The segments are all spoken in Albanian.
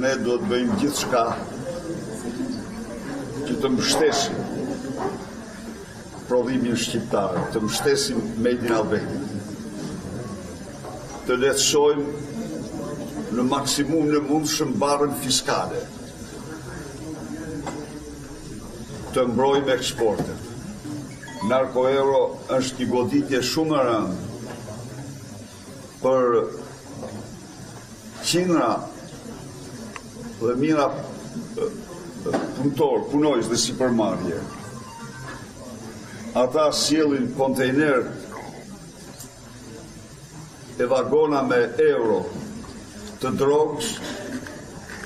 ne do të bëjmë gjithçka që të mbështesim prodhimin shqiptar, të mbështesim Made in Albania, të lehtësojmë në maksimum në mundshëm barrën fiskale, të mbrojmë eksportet. Narko-euro është një goditje shumë e rëndë për qindra dhe mijëra punojës dhe sipërmarrje. Ata sjellin kontejner e vagona me euro të drogës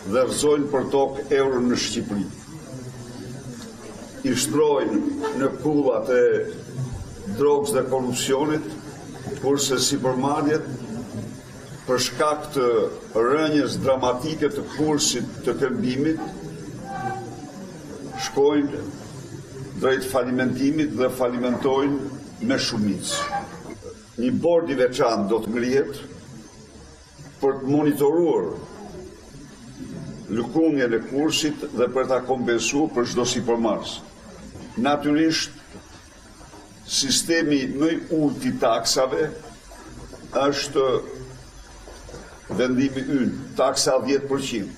dhe rrëzojnë për tokë euro në Shqipëri. I shtrojnë në kullat e drogës dhe korrupsionit, kurse sipërmarrjet për shkak të rënjes dramatike të kursit të këmbimit shkojnë drejt falimentimit dhe falimentojnë me shumicë. Një bord i veçantë do të ngrihet për të monitoruar lëkundjen e kursit dhe për ta kompensuar për çdo sipërmarrës. Natyrisht, sistemi më i ulët i taksave është vendimi ynë, taksa 10%.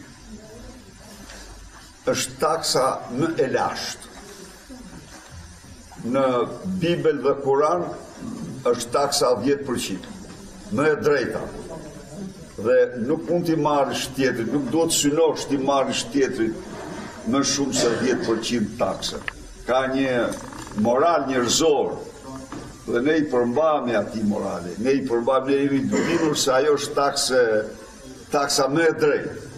Është taksa më e lashtë. Në Bibël dhe Kur'an është taksa 10%, më e drejta. Dhe nuk mund t'i marrësh tjetrit, nuk do të synosh t'i marrësh tjetrit më shumë se 10% taksa. Ka një moral njerëzor dhe ne i përmbajmë atij morale. Ne i përmbajmë, ne jemi të bindur se ajo është taksa më e drejtë.